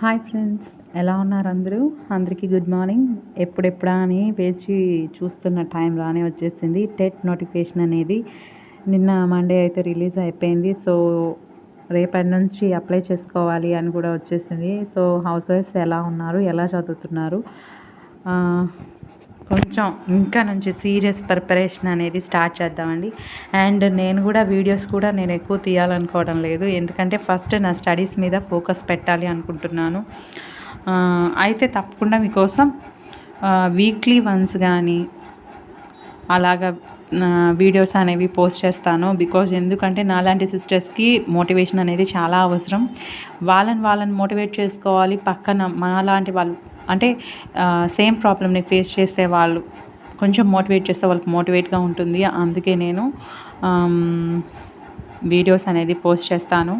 Hi friends, ఎలా ఉన్నారు అందరూ? అందరికీ గుడ్ మార్నింగ్. ఎప్పుడెప్పుడా అని వేచి చూస్తున్న టైం రానే వచ్చేసింది. టెట్ నోటిఫికేషన్ అనేది నిన్న మండే అయితే రిలీజ్ అయిపోయింది. సో రేపటి నుంచి అప్లై చేసుకోవాలి అని కూడా వచ్చేసింది. సో హౌస్ వైఫ్స్ ఎలా ఉన్నారు, ఎలా చదువుతున్నారు? కొంచెం ఇంకా నుంచి సీరియస్ ప్రిపరేషన్ అనేది స్టార్ట్ చేద్దామండి. అండ్ నేను కూడా వీడియోస్ కూడా నేను ఎక్కువ తీయాలనుకోవడం లేదు, ఎందుకంటే ఫస్ట్ నా స్టడీస్ మీద ఫోకస్ పెట్టాలి అనుకుంటున్నాను. అయితే తప్పకుండా మీకోసం వీక్లీ వన్స్ కానీ అలాగా వీడియోస్ అనేవి పోస్ట్ చేస్తాను. బికాజ్ ఎందుకంటే నాలాంటి సిస్టర్స్కి మోటివేషన్ అనేది చాలా అవసరం. వాళ్ళని మోటివేట్ చేసుకోవాలి. పక్కన మాలాంటి వాళ్ళు అంటే సేమ్ ప్రాబ్లమ్ని ఫేస్ చేసే వాళ్ళు కొంచెం మోటివేట్ చేస్తే వాళ్ళకి మోటివేట్గా ఉంటుంది. అందుకే నేను వీడియోస్ అనేది పోస్ట్ చేస్తాను.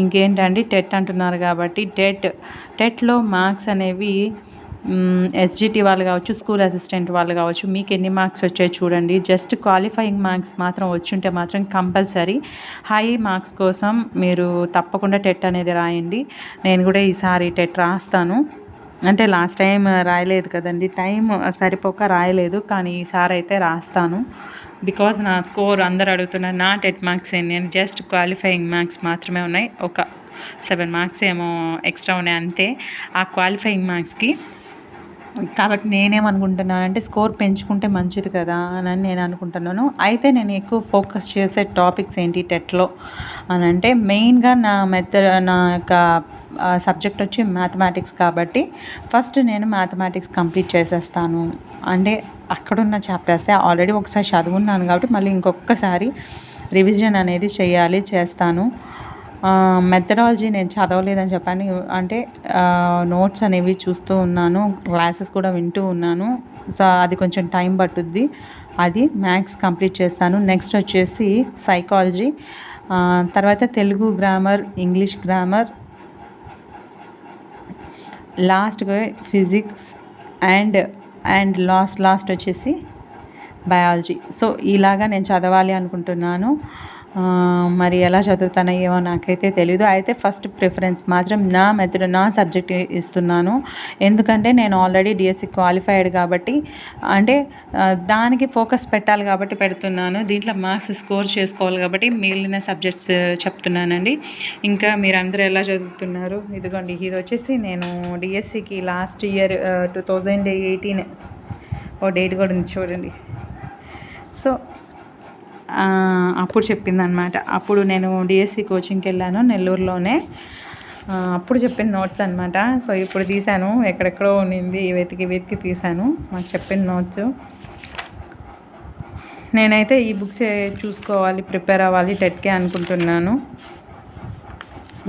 ఇంకేంటంటే టెట్ అంటున్నారు కాబట్టి టెట్లో మార్క్స్ అనేవి ఎస్జిటి వాళ్ళు కావచ్చు, స్కూల్ అసిస్టెంట్ వాళ్ళు కావచ్చు, మీకు ఎన్ని మార్క్స్ వచ్చాయి చూడండి. జస్ట్ క్వాలిఫైయింగ్ మార్క్స్ మాత్రం వచ్చుంటే మాత్రం కంపల్సరీ హై మార్క్స్ కోసం మీరు తప్పకుండా టెట్ అనేది రాయండి. నేను కూడా ఈసారి టెట్ రాస్తాను. అంటే లాస్ట్ టైం రాయలేదు కదండి, టైం సరిపోక రాయలేదు, కానీ ఈసారి అయితే రాస్తాను. బికాజ్ నా స్కోర్ అందరు అడుగుతున్నారు నా టెట్ మార్క్స్ ఏంటి అని. జస్ట్ క్వాలిఫైయింగ్ మార్క్స్ మాత్రమే ఉన్నాయి, ఒక 7 మార్క్స్ ఏమో ఎక్స్ట్రా ఉన్నాయి అంతే ఆ క్వాలిఫైయింగ్ మార్క్స్కి. కాబట్టి నేనేమనుకుంటున్నానంటే స్కోర్ పెంచుకుంటే మంచిది కదా అని నేను అనుకుంటున్నాను. అయితే నేను ఎక్కువ ఫోకస్ చేసే టాపిక్స్ ఏంటి టెట్లో అని అంటే, మెయిన్గా నా యొక్క సబ్జెక్ట్ వచ్చి మ్యాథమెటిక్స్ కాబట్టి ఫస్ట్ నేను మ్యాథమెటిక్స్ కంప్లీట్ చేసేస్తాను. అంటే అక్కడున్న చాప్టర్సే ఆల్రెడీ ఒకసారి చదువున్నాను కాబట్టి మళ్ళీ ఇంకొకసారి రివిజన్ అనేది చేస్తాను. మెథడాలజీ నేను చదవలేదని చెప్పాను, అంటే నోట్స్ అనేవి చూస్తూ ఉన్నాను, క్లాసెస్ కూడా వింటూ ఉన్నాను. సో అది కొంచెం టైం పట్టుద్ది. అది మ్యాథ్స్ కంప్లీట్ చేస్తాను. నెక్స్ట్ వచ్చేసి సైకాలజీ, తర్వాత తెలుగు గ్రామర్, ఇంగ్లీష్ గ్రామర్, లాస్ట్గా ఫిజిక్స్ అండ్ లాస్ట్ వచ్చేసి బయాలజీ. సో ఇలాగా నేను చదవాలి అనుకుంటున్నాను. మరి ఎలా చదువుతానో ఏమో నాకైతే తెలీదు. అయితే ఫస్ట్ ప్రిఫరెన్స్ మాత్రం నా సబ్జెక్ట్ ఇస్తున్నాను. ఎందుకంటే నేను ఆల్రెడీ డిఎస్సి క్వాలిఫైడ్ కాబట్టి, అంటే దానికి ఫోకస్ పెట్టాలి కాబట్టి పెడుతున్నాను. దీంట్లో మార్క్స్ స్కోర్ చేసుకోవాలి కాబట్టి మిగిలిన సబ్జెక్ట్స్ చెప్తున్నానండి. ఇంకా మీరందరూ ఎలా చదువుతున్నారు? ఇదిగోండి, ఇది వచ్చేసి నేను డిఎస్సికి లాస్ట్ ఇయర్ 2018 ఓ డేట్ కూడా ఉంది చూడండి. సో అప్పుడు చెప్పిందనమాట. అప్పుడు నేను డిఎస్సి కోచింగ్కి వెళ్ళాను నెల్లూరులోనే, అప్పుడు చెప్పిన నోట్స్ అనమాట. సో ఇప్పుడు తీశాను, ఎక్కడెక్కడో ఉండింది, వెతికి తీశాను మాకు చెప్పిన నోట్స్. నేనైతే ఈ బుక్స్ చూసుకోవాలి, ప్రిపేర్ అవ్వాలి టెట్కే అనుకుంటున్నాను.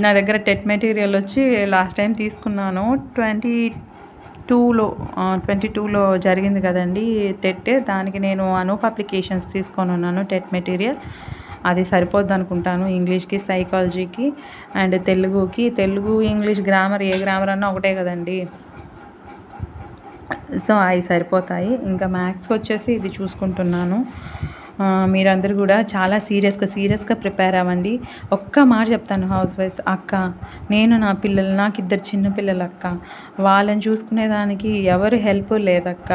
నా దగ్గర టెట్ మెటీరియల్ వచ్చి లాస్ట్ టైం తీసుకున్నాను 22లో జరిగింది కదండి టెట్. దానికి నేను అనూప్ అప్లికేషన్స్ తీసుకొని ఉన్నాను టెట్ మెటీరియల్. అది సరిపోద్ది అనుకుంటాను ఇంగ్లీష్కి, సైకాలజీకి అండ్ తెలుగు ఇంగ్లీష్ గ్రామర్, ఏ గ్రామర్ అన్నా ఒకటే కదండి. సో అవి సరిపోతాయి. ఇంకా మ్యాథ్స్కి వచ్చేసి ఇది చూసుకుంటున్నాను. మీరందరూ కూడా చాలా సీరియస్గా ప్రిపేర్ అవ్వండి. ఒక్క మాట చెప్తాను హౌస్ వైఫ్స్ అక్క, నేను నా పిల్లలు, నాకు 2 చిన్న పిల్లలు అక్క, వాళ్ళని చూసుకునేదానికి ఎవరు హెల్ప్ లేదక్క.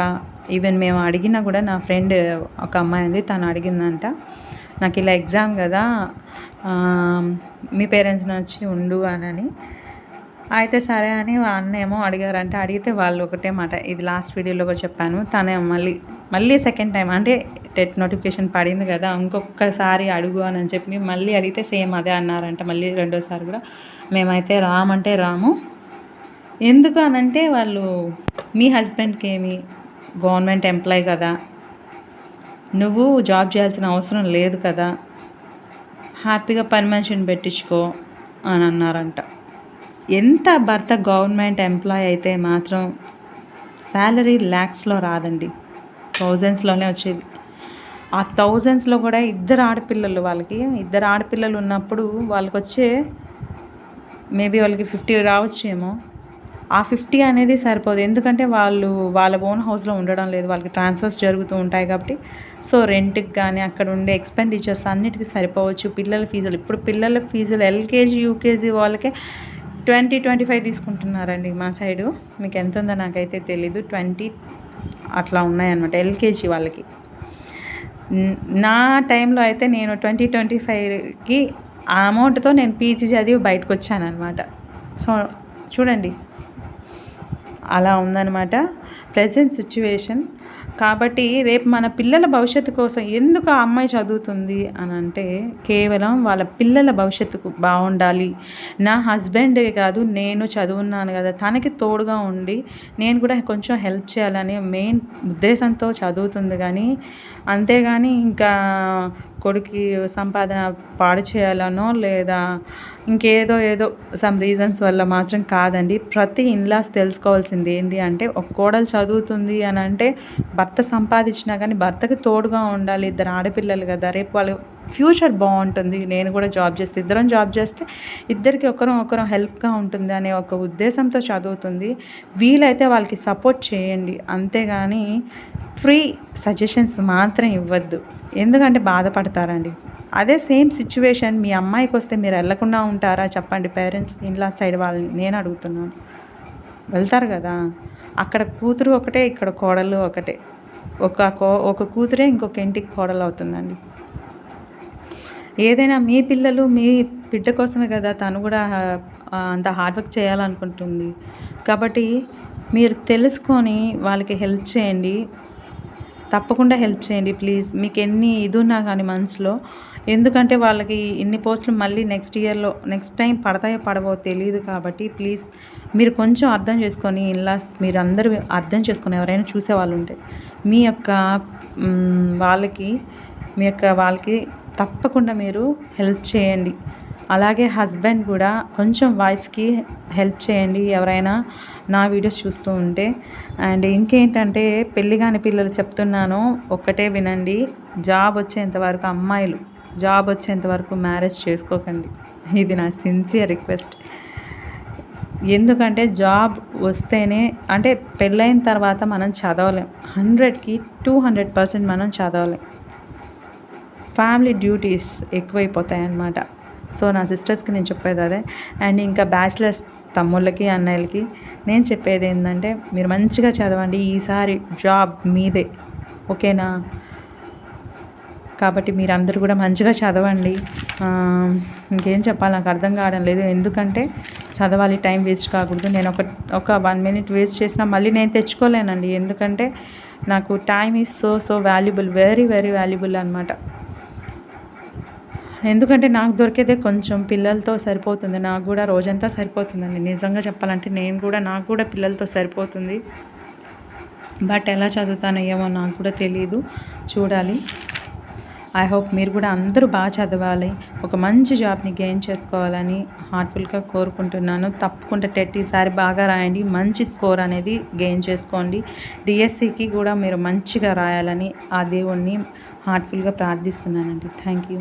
ఈవెన్ మేము అడిగినా కూడా, నా ఫ్రెండ్ ఒక అమ్మాయి ఉంది, తను అడిగిందంట నాకు ఇలా ఎగ్జామ్ కదా మీ పేరెంట్స్ని వచ్చి ఉండు అని. అయితే సరే అని అన్న ఏమో అడిగారంటే, అడిగితే వాళ్ళు ఒకటే మాట, ఇది లాస్ట్ వీడియోలో కూడా చెప్పాను, తనే మళ్ళీ సెకండ్ టైం అంటే టెట్ నోటిఫికేషన్ పడింది కదా ఇంకొకసారి అడుగు అని చెప్పి మళ్ళీ అడిగితే సేమ్ అదే అన్నారంట. మళ్ళీ రెండోసారి కూడా మేమైతే రాము. ఎందుకు అనంటే, వాళ్ళు మీ హస్బెండ్కి ఏమి గవర్నమెంట్ ఎంప్లాయ్ కదా, నువ్వు జాబ్ చేయాల్సిన అవసరం లేదు కదా, హ్యాపీగా పని మనిషిని పెట్టించుకో అని అన్నారంట. ఎంత భర్త గవర్నమెంట్ ఎంప్లాయ్ అయితే మాత్రం శాలరీ ల్యాక్స్లో రాదండి, థౌజండ్స్లోనే వచ్చేది. ఆ థౌజండ్స్లో కూడా ఇద్దరు ఆడపిల్లలు ఉన్నప్పుడు వాళ్ళకి వచ్చే మేబీ వాళ్ళకి 50 రావచ్చేమో. ఆ 50 అనేది సరిపోదు, ఎందుకంటే వాళ్ళు వాళ్ళ ఓన్ హౌస్లో ఉండడం లేదు, వాళ్ళకి ట్రాన్స్ఫర్స్ జరుగుతూ ఉంటాయి కాబట్టి. సో రెంట్కి కానీ అక్కడ ఉండే ఎక్స్పెండిచర్స్ అన్నిటికీ సరిపోవచ్చు. పిల్లల ఫీజులు, ఇప్పుడు పిల్లల ఫీజులు ఎల్కేజీ యూకేజీ వాళ్ళకే 20-25 తీసుకుంటున్నారండి మా సైడు. మీకు ఎంత ఉందో నాకైతే తెలీదు. 20 అట్లా ఉన్నాయన్నమాట ఎల్కేజీ వాళ్ళకి. నా టైంలో అయితే నేను 20-25కి ఆ అమౌంట్తో నేను పీజీ చదివి బయటకు వచ్చానమాట. సో చూడండి, అలా ఉందన్నమాట ప్రజెంట్ సిచ్యువేషన్. కాబట్టి రేపు మన పిల్లల భవిష్యత్తు కోసం ఎందుకు ఆ అమ్మాయి చదువుతుంది అని అంటే, కేవలం వాళ్ళ పిల్లల భవిష్యత్తుకు బాగుండాలి. నా హస్బెండే కాదు, నేను చదువున్నాను కదా, తనకి తోడుగా ఉండి నేను కూడా కొంచెం హెల్ప్ చేయాలని మెయిన్ ఉద్దేశంతో చదువుతుంది. కానీ అంతేగాని ఇంకా కొడుకు సంపాదన పాడు చేయాలనో లేదా ఏదో సమ్ రీజన్స్ వల్ల మాత్రం కాదండి. ప్రతి ఇన్లాస్ తెలుసుకోవాల్సింది ఏంటి అంటే, ఒక కోడలు చదువుతుంది అని అంటే భర్త సంపాదించినా కానీ భర్తకి తోడుగా ఉండాలి. ఇద్దరు ఆడపిల్లలు కదా, రేపు వాళ్ళ ఫ్యూచర్ బాగుంటుంది. నేను కూడా జాబ్ చేస్తే, ఇద్దరం జాబ్ చేస్తే ఇద్దరికి ఒకరం హెల్ప్గా ఉంటుంది అనే ఒక ఉద్దేశంతో చదువుతుంది. వీలైతే వాళ్ళకి సపోర్ట్ చేయండి, అంతేగాని ఫ్రీ సజెషన్స్ మాత్రం ఇవ్వద్దు. ఎందుకంటే బాధపడతారండి. అదే సేమ్ సిచ్యువేషన్ మీ అమ్మాయికి వస్తే మీరు వెళ్ళకుండా ఉంటారా చెప్పండి? పేరెంట్స్ ఇన్లా సైడ్ వాళ్ళని నేను అడుగుతున్నాను. వెళ్తారు కదా. అక్కడ కూతురు ఒకటే, ఇక్కడ కోడలు ఒకటే. ఒక కూతురే ఇంకొక ఇంటికి కోడలు అవుతుందండి. ఏదైనా మీ పిల్లలు మీ బిడ్డ కోసమే కదా తను కూడా అంత హార్డ్ వర్క్ చేయాలనుకుంటుంది. కాబట్టి మీరు తెలుసుకొని వాళ్ళకి హెల్ప్ చేయండి, తప్పకుండా హెల్ప్ చేయండి ప్లీజ్. మీకు ఎన్ని ఇది ఉన్నా కానీ మనసులో, ఎందుకంటే వాళ్ళకి ఇన్ని పోస్టులు మళ్ళీ నెక్స్ట్ టైం పడతాయో పడవో తెలియదు. కాబట్టి ప్లీజ్ మీరు కొంచెం అర్థం చేసుకొని, మీరు అందరూ అర్థం చేసుకొని, ఎవరైనా చూసేవాళ్ళు ఉంటే మీ యొక్క వాళ్ళకి తప్పకుండా మీరు హెల్ప్ చేయండి. అలాగే హస్బెండ్ కూడా కొంచెం వైఫ్కి హెల్ప్ చేయండి ఎవరైనా నా వీడియోస్ చూస్తూ ఉంటే. అండ్ ఇంకేంటంటే, పెళ్ళి కాని పిల్లలు చెప్తున్నాను, ఒక్కటే వినండి. అమ్మాయిలు జాబ్ వచ్చేంత వరకు మ్యారేజ్ చేసుకోకండి. ఇది నా సిన్సియర్ రిక్వెస్ట్. ఎందుకంటే జాబ్ వస్తేనే, అంటే పెళ్ళైన తర్వాత మనం చదవలేం. 100కి 200% మనం చదవలేం. ఫ్యామిలీ డ్యూటీస్ ఎక్కువైపోతాయి అన్నమాట. సో నా సిస్టర్స్కి నేను చెప్పేది అదే. అండ్ ఇంకా బ్యాచిలర్స్ తమ్ముళ్ళకి అన్నయ్యలకి నేను చెప్పేది ఏంటంటే, మీరు మంచిగా చదవండి. ఈసారి జాబ్ మీదే, ఓకేనా? కాబట్టి మీరందరూ కూడా మంచిగా చదవండి. ఇంకేం చెప్పాలి నాకు అర్థం కావడం లేదు. ఎందుకంటే చదవాలి, టైం వేస్ట్ కాకూడదు. నేను ఒక 1 minute వేస్ట్ చేసినా మళ్ళీ నేను తెచ్చుకోలేనండి. ఎందుకంటే నాకు time is so valuable, very very valuable అనమాట. ఎందుకంటే నాకు దొరికేదే కొంచెం, పిల్లలతో సరిపోతుంది. నాకు కూడా రోజంతా సరిపోతుందండి నిజంగా చెప్పాలంటే. నాకు కూడా పిల్లలతో సరిపోతుంది. బట్ ఎలా చదువుతానో ఏమో నాకు కూడా తెలీదు, చూడాలి. ఐ హోప్ మీరు కూడా అందరూ బాగా చదవాలి, ఒక మంచి జాబ్ని గెయిన్ చేసుకోవాలని హార్ట్ఫుల్గా కోరుకుంటున్నాను. తప్పకుండా టెట్ ఈసారి బాగా రాయండి, మంచి స్కోర్ అనేది గెయిన్ చేసుకోండి. డిఎస్సికి కూడా మీరు మంచిగా రాయాలని ఆ దేవుణ్ణి హార్ట్ఫుల్గా ప్రార్థిస్తున్నానండి. Thank you.